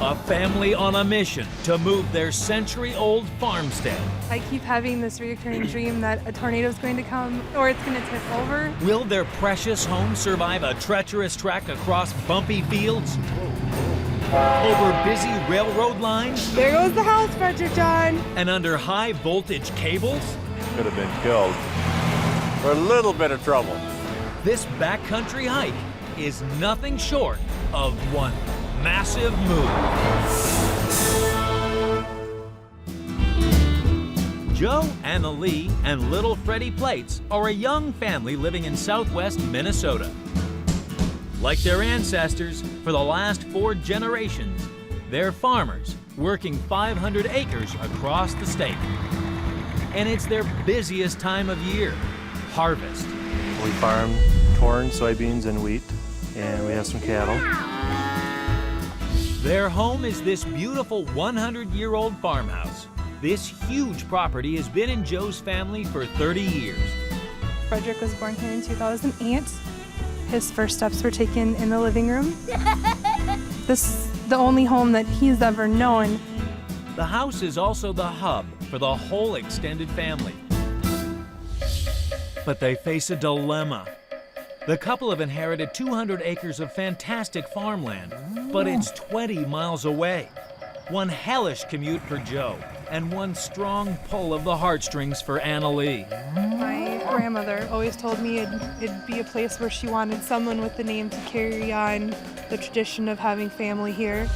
a family on a mission to move their century-old farmstead. I keep having this recurring dream that a tornado is going to come or it's going to tip over. Will their precious home survive a treacherous trek across bumpy fields? Over busy railroad lines? There goes the house, Frederick John. And under high-voltage cables? Could have been killed. For a little bit of trouble. This backcountry hike is nothing short of one massive move. Joe, Analie, and little Freddy Plates are a young family living in southwest Minnesota. Like their ancestors, for the last 4 generations, they're farmers working 500 acres across the state. And it's their busiest time of year, harvest. We farm corn, soybeans, and wheat, and we have some cattle. Their home is this beautiful 100-year-old farmhouse. This huge property has been in Joe's family for 30 years. Frederick was born here in 2008. His first steps were taken in the living room. This is the only home that he's ever known. The house is also the hub for the whole extended family. But they face a dilemma. The couple have inherited 200 acres of fantastic farmland, but it's 20 miles away. One hellish commute for Joe, and one strong pull of the heartstrings for Analie. My grandmother always told me it'd be a place where she wanted someone with the name to carry on the tradition of having family here.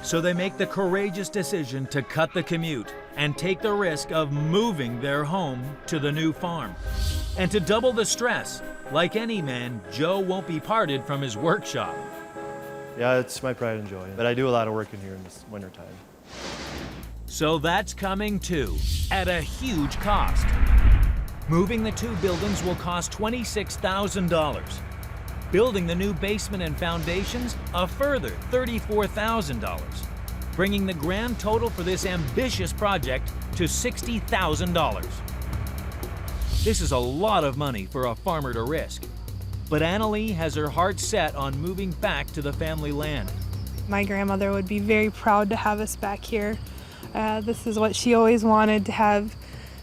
So they make the courageous decision to cut the commute and take the risk of moving their home to the new farm. And to double the stress, like any man, Joe won't be parted from his workshop. Yeah, it's my pride and joy, but I do a lot of work in here in this wintertime. So that's coming too, at a huge cost. Moving the 2 buildings will cost $26,000. Building the new basement and foundations, a further $34,000, bringing the grand total for this ambitious project to $60,000. This is a lot of money for a farmer to risk, but Analie has her heart set on moving back to the family land. My grandmother would be very proud to have us back here. This is what she always wanted, to have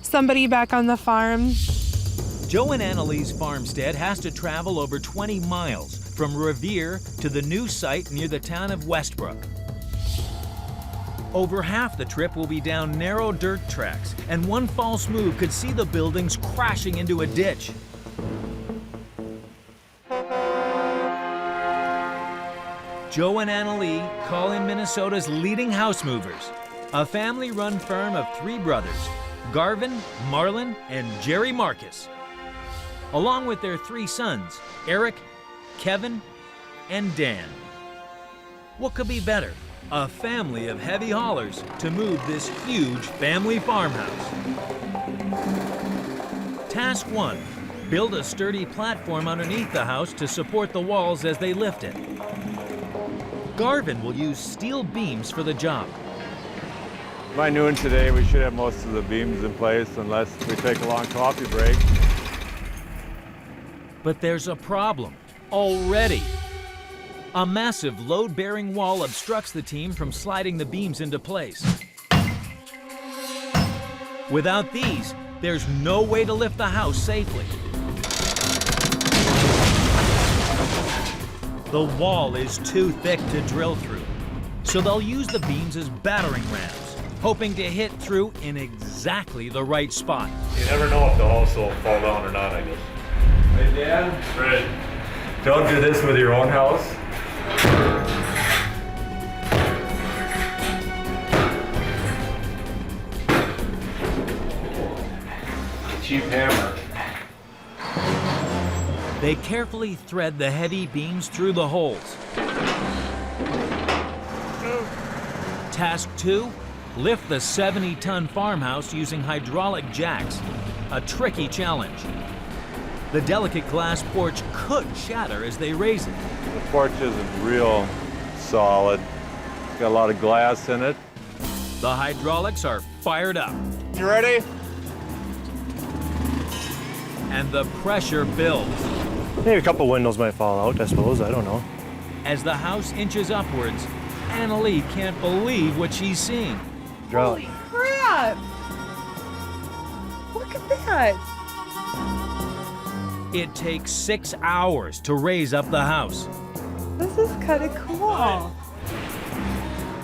somebody back on the farm. Joe and Analie's farmstead has to travel over 20 miles from Revere to the new site near the town of Westbrook. Over half the trip will be down narrow dirt tracks, and one false move could see the buildings crashing into a ditch. Joe and Analie call in Minnesota's leading house movers, a family-run firm of 3 brothers, Garvin, Marlon, and Jerry Marcus, along with their 3 sons, Eric, Kevin, and Dan. What could be better? A family of heavy haulers to move this huge family farmhouse. Task 1, build a sturdy platform underneath the house to support the walls as they lift it. Garvin will use steel beams for the job. By noon today, we should have most of the beams in place unless we take a long coffee break. But there's a problem already. A massive load-bearing wall obstructs the team from sliding the beams into place. Without these, there's no way to lift the house safely. The wall is too thick to drill through, so they'll use the beams as battering rams, hoping to hit through in exactly the right spot. You never know if the house will fall down or not, I guess. Hey, Dan? Fred. Don't do this with your own house. Cheap hammer. They carefully thread the heavy beams through the holes. Task 2, lift the 70-ton farmhouse using hydraulic jacks, a tricky challenge. The delicate glass porch could shatter as they raise it. The porch isn't real solid. It's got a lot of glass in it. The hydraulics are fired up. You ready? And the pressure builds. Maybe a couple windows might fall out, I suppose. I don't know. As the house inches upwards, Analie can't believe what she's seeing. Drought. Holy crap! Look at that! It takes 6 hours to raise up the house. This is kind of cool.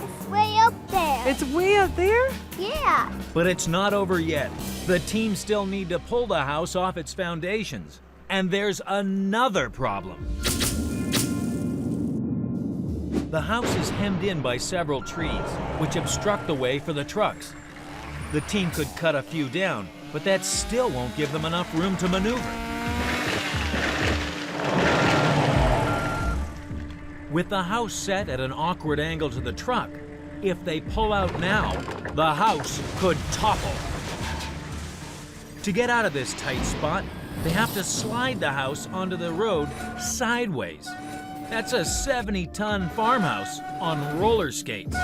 It's way up there. It's way up there? Yeah. But it's not over yet. The team still need to pull the house off its foundations. And there's another problem. The house is hemmed in by several trees, which obstruct the way for the trucks. The team could cut a few down, but that still won't give them enough room to maneuver. With the house set at an awkward angle to the truck, if they pull out now, the house could topple. To get out of this tight spot, they have to slide the house onto the road sideways. That's a 70-ton farmhouse on roller skates.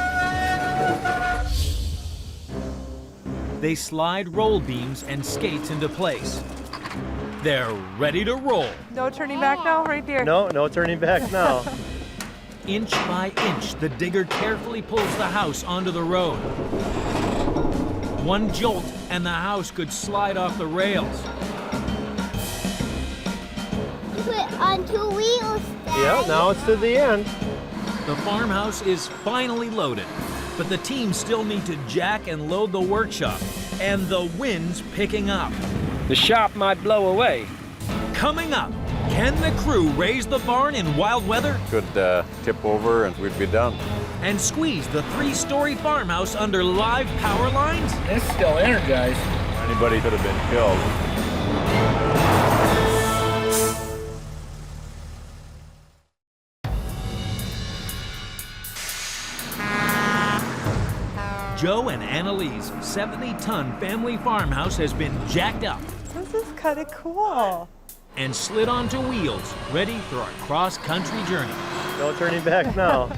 They slide roll beams and skates into place. They're ready to roll. No turning back now, right there. No, no turning back now. Inch by inch, the digger carefully pulls the house onto the road. One jolt, and the house could slide off the rails. Put it on 2 wheels, Dad. Yeah, now it's to the end. The farmhouse is finally loaded, but the team still need to jack and load the workshop, and the wind's picking up. The shop might blow away. Coming up, can the crew raise the barn in wild weather Could tip over and we'd be done. and squeeze the 3-story farmhouse under live power lines? It's still energized. Anybody could have been killed. Joe and Analie's 70-ton family farmhouse has been jacked up This is kind of cool. and slid onto wheels, ready for a cross-country journey. No turning back now.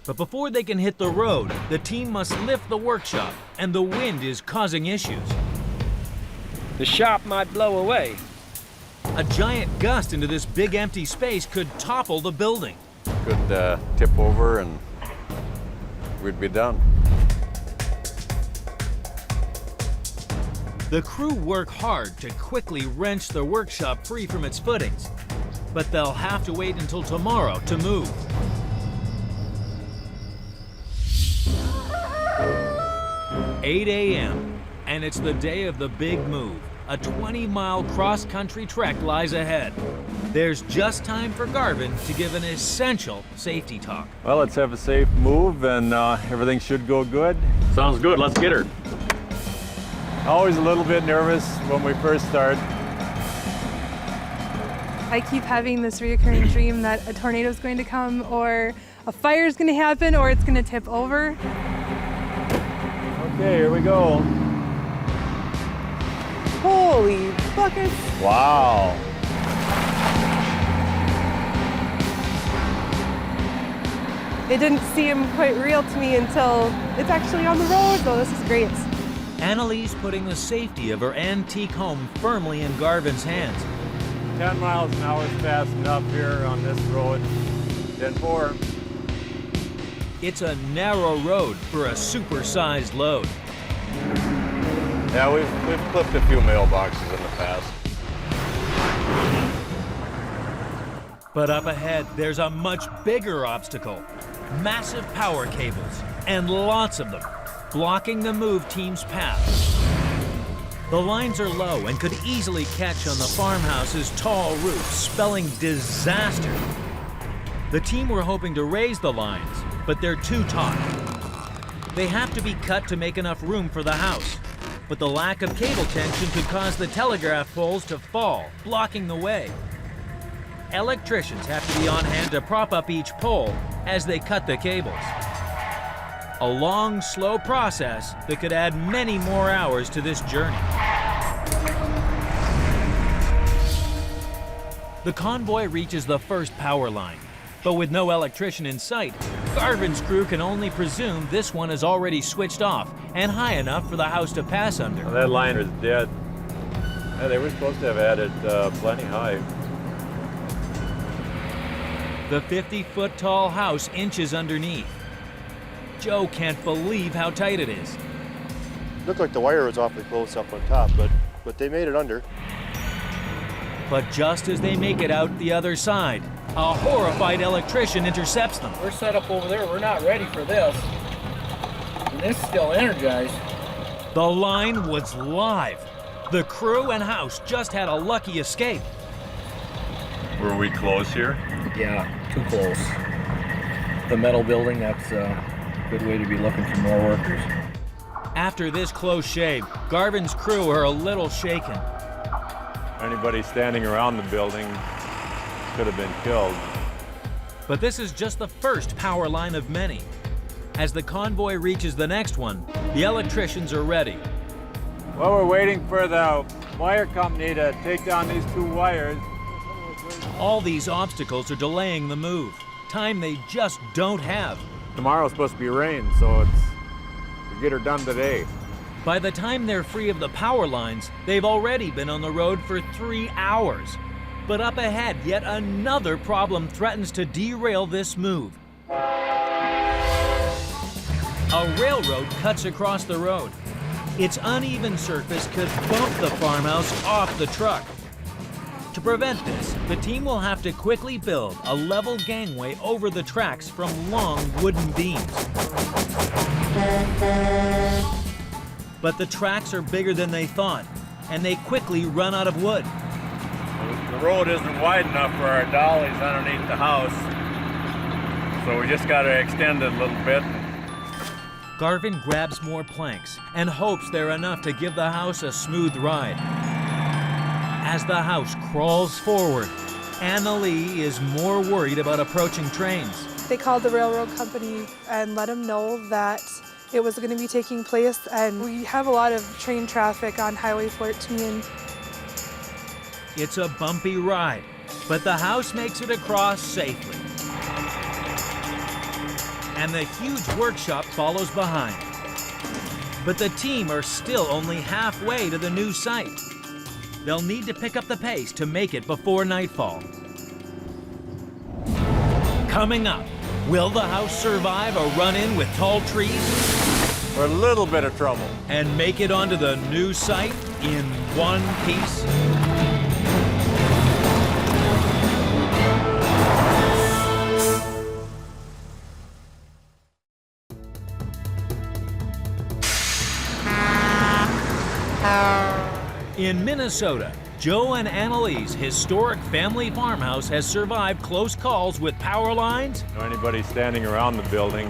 But before they can hit the road, the team must lift the workshop, and the wind is causing issues. The shop might blow away. A giant gust into this big empty space could topple the building. Could tip over and we'd be done. The crew work hard to quickly wrench the workshop free from its footings, but they'll have to wait until tomorrow to move. "8 a.m., and it's the day of the big move. A 20-mile cross-country trek lies ahead. There's just time for Garvin to give an essential safety talk. Well, let's have a safe move and everything should go good. Sounds good. Let's get her. Always a little bit nervous when we first start. I keep having this reoccurring dream that a tornado is going to come, or a fire is going to happen, or it's going to tip over. Okay, here we go. Holy buckets. Wow. It didn't seem quite real to me until it's actually on the road, so this is great. Analie's putting the safety of her antique home firmly in Garvin's hands. 10 miles an hour is fast enough here on this road. 10-4. It's a narrow road for a super-sized load. Yeah, we've clipped a few mailboxes in the past. But up ahead, there's a much bigger obstacle. Massive power cables, and lots of them, blocking the move team's path. The lines are low and could easily catch on the farmhouse's tall roof, spelling disaster. The team were hoping to raise the lines, but they're too taut. They have to be cut to make enough room for the house. But the lack of cable tension could cause the telegraph poles to fall, blocking the way. Electricians have to be on hand to prop up each pole as they cut the cables. A long, slow process that could add many more hours to this journey. The convoy reaches the first power line, but with no electrician in sight, Garvin's crew can only presume this one is already switched off and high enough for the house to pass under. Well, that line is dead. Yeah, they were supposed to have added plenty high. The 50-foot tall house inches underneath. Joe can't believe how tight it is. Looked like the wire was awfully close up on top, but they made it under. But just as they make it out the other side, a horrified electrician intercepts them. We're set up over there. We're not ready for this. And this is still energized. The line was live. The crew and house just had a lucky escape. Were we close here? Yeah, too close. The metal building, that's a good way to be looking for more workers. After this close shave, Garvin's crew are a little shaken. Anybody standing around the building could have been killed. But this is just the first power line of many. As the convoy reaches the next one, the electricians are ready. Well, we're waiting for the wire company to take down these 2 wires. All these obstacles are delaying the move, time they just don't have. Tomorrow's supposed to be rain, so it's to get her done today. By the time they're free of the power lines, they've already been on the road for 3 hours. But up ahead, yet another problem threatens to derail this move. A railroad cuts across the road. Its uneven surface could bump the farmhouse off the truck. To prevent this, the team will have to quickly build a level gangway over the tracks from long wooden beams. But the tracks are bigger than they thought, and they quickly run out of wood. The road isn't wide enough for our dollies underneath the house, so we just got to extend it a little bit. Garvin grabs more planks and hopes they're enough to give the house a smooth ride. As the house crawls forward, Analie is more worried about approaching trains. They called the railroad company and let them know that it was going to be taking place, and we have a lot of train traffic on Highway 14. It's a bumpy ride, but the house makes it across safely. And the huge workshop follows behind. But the team are still only halfway to the new site. They'll need to pick up the pace to make it before nightfall. Coming up, will the house survive a run-in with tall trees? We're in a little bit of trouble. And make it onto the new site in one piece? In Minnesota, Joe and Analie's historic family farmhouse has survived close calls with power lines. Anybody standing around the building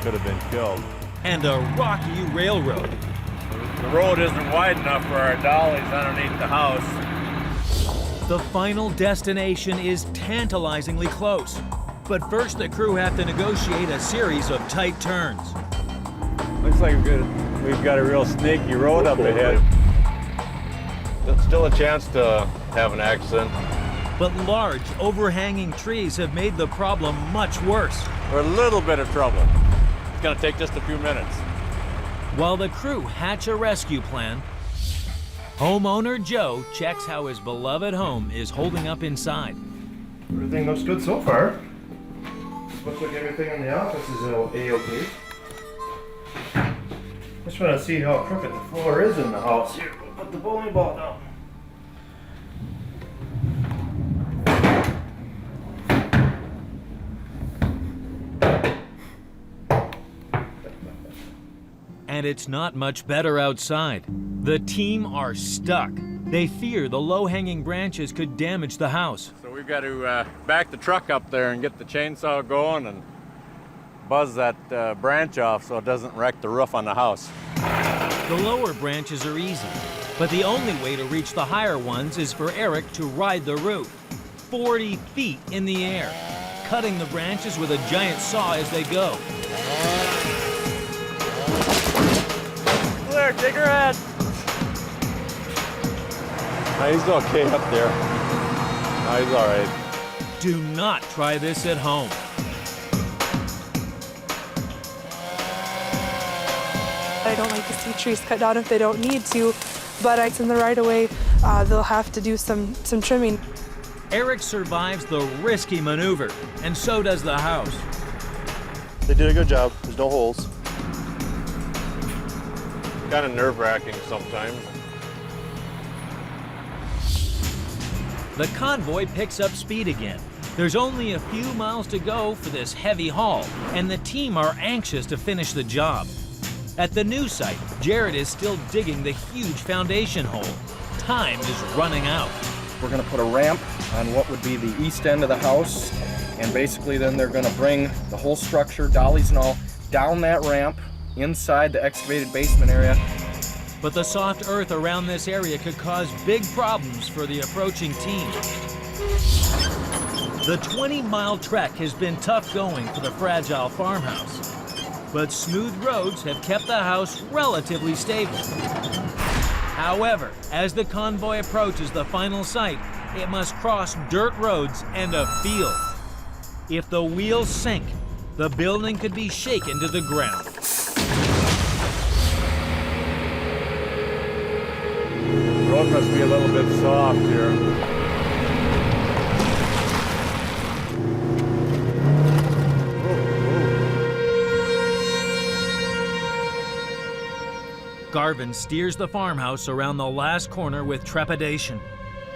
could have been killed. And a rocky railroad. The road isn't wide enough for our dollies underneath the house. The final destination is tantalizingly close. But first, the crew have to negotiate a series of tight turns. Looks like we've got a real snaky road up ahead. Still a chance to have an accident. But large, overhanging trees have made the problem much worse. We're in a little bit of trouble. It's gonna take just a few minutes. While the crew hatch a rescue plan, homeowner Joe checks how his beloved home is holding up inside. Everything looks good so far. Looks like everything in the office is A-OK. Just want to see how crooked the floor is in the house. Here, we'll put the bowling ball down. And it's not much better outside. The team are stuck. They fear the low-hanging branches could damage the house. So we've got to back the truck up there and get the chainsaw going and buzz that branch off so it doesn't wreck the roof on the house. The lower branches are easy, but the only way to reach the higher ones is for Eric to ride the roof, 40 feet in the air, cutting the branches with a giant saw as they go. Clear, take her head. He's okay up there. He's all right. Do not try this at home. I don't like to see trees cut down if they don't need to, but it's in the right of way. They'll have to do some trimming. Eric survives the risky maneuver, and so does the house. They did a good job. There's no holes. Kind of nerve-wracking sometimes. The convoy picks up speed again. There's only a few miles to go for this heavy haul, and the team are anxious to finish the job. At the new site, Jared is still digging the huge foundation hole. Time is running out. We're gonna put a ramp on what would be the east end of the house, and basically then they're gonna bring the whole structure, dollies and all, down that ramp inside the excavated basement area. But the soft earth around this area could cause big problems for the approaching team. The 20-mile trek has been tough going for the fragile farmhouse, but smooth roads have kept the house relatively stable. However, as the convoy approaches the final site, it must cross dirt roads and a field. If the wheels sink, the building could be shaken to the ground. The road must be a little bit soft here. Garvin steers the farmhouse around the last corner with trepidation.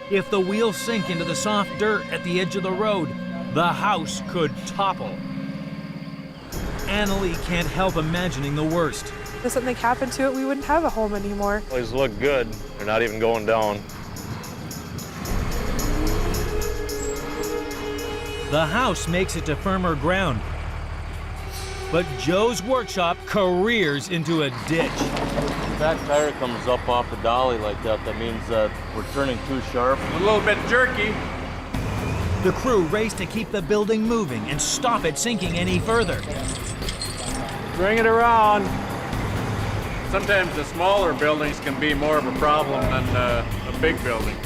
If the wheels sink into the soft dirt at the edge of the road, the house could topple. Analie can't help imagining the worst. If something happened to it, we wouldn't have a home anymore. These look good. They're not even going down. The house makes it to firmer ground, but Joe's workshop careers into a ditch. If that tire comes up off the dolly like that, that means that we're turning too sharp. A little bit jerky. The crew race to keep the building moving and stop it sinking any further. Bring it around. Sometimes the smaller buildings can be more of a problem than a big building.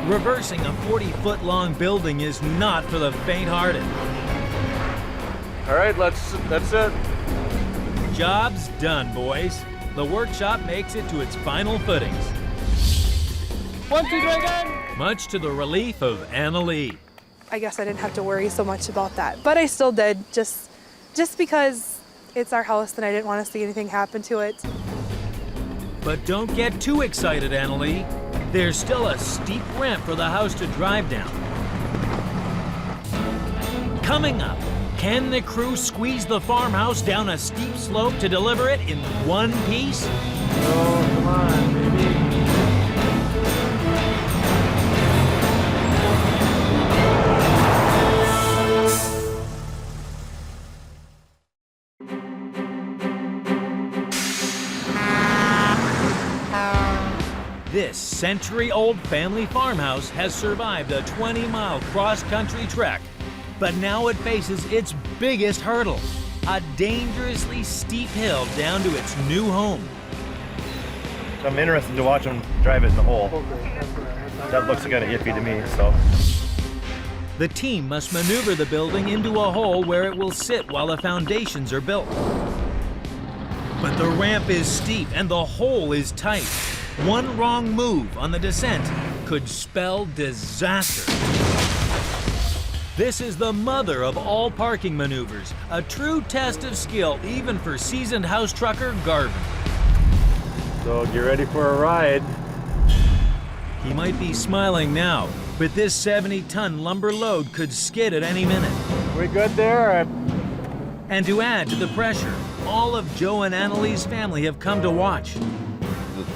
Reversing a 40-foot-long building is not for the faint-hearted. All right, that's it. Job's done, boys. The workshop makes it to its final footings. 1, 2, 3, again! Much to the relief of Analie. I guess I didn't have to worry so much about that, but I still did, just because it's our house and I didn't want to see anything happen to it. But don't get too excited, Analie. There's still a steep ramp for the house to drive down. Coming up, can the crew squeeze the farmhouse down a steep slope to deliver it in one piece? Oh, come on, baby. This century-old family farmhouse has survived a 20-mile cross-country trek, but now it faces its biggest hurdle, a dangerously steep hill down to its new home. I'm interested to watch them drive it in the hole. That looks kind of iffy to me, so. The team must maneuver the building into a hole where it will sit while the foundations are built. But the ramp is steep and the hole is tight. One wrong move on the descent could spell disaster. This is the mother of all parking maneuvers, a true test of skill even for seasoned house trucker Garvin. So get ready for a ride. He might be smiling now, but this 70-ton lumber load could skid at any minute. We good there? And to add to the pressure, all of Joe and Annalie's family have come to watch.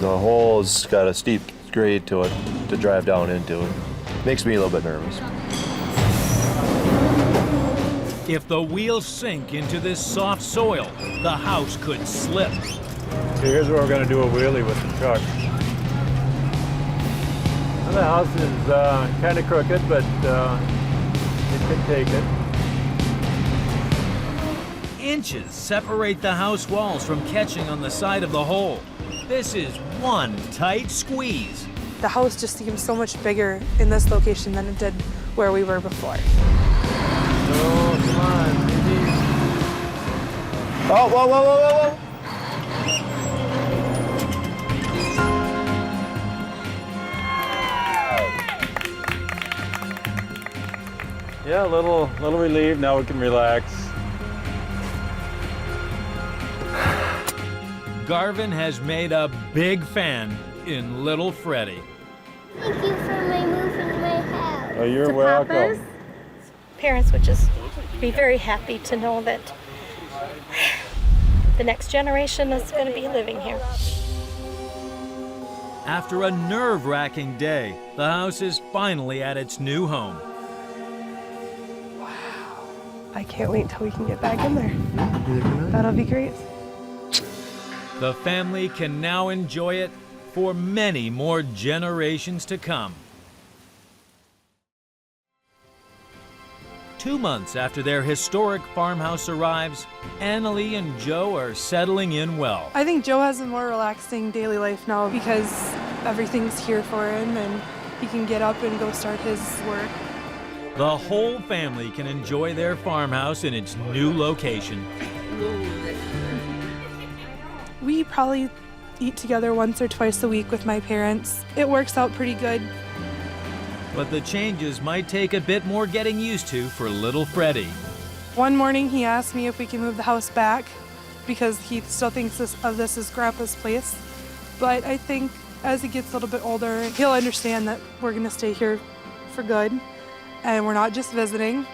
The hole's got a steep grade to it to drive down into it. Makes me a little bit nervous. If the wheels sink into this soft soil, the house could slip. So here's where we're going to do a wheelie with the truck. Well, the house is kind of crooked, but it can take it. Inches separate the house walls from catching on the side of the hole. This is one tight squeeze. The house just seems so much bigger in this location than it did where we were before. Oh, come on, baby. Oh, whoa, whoa, whoa, whoa, whoa. Yeah, a little relieved. Now we can relax. Garvin has made a big fan in little Freddy. Thank you for moving my house. Oh, you're To welcome. Papa's. Parents would just be very happy to know that the next generation is going to be living here. After a nerve-wracking day, the house is finally at its new home. I can't wait till we can get back in there. That'll be great. The family can now enjoy it for many more generations to come. 2 months after their historic farmhouse arrives, Analie and Joe are settling in well. I think Joe has a more relaxing daily life now because everything's here for him and he can get up and go start his work. The whole family can enjoy their farmhouse in its new location. We probably eat together once or twice a week with my parents. It works out pretty good. But the changes might take a bit more getting used to for little Freddy. One morning he asked me if we can move the house back because he still thinks of this as Grandpa's place. But I think as he gets a little bit older, he'll understand that we're gonna stay here for good and we're not just visiting.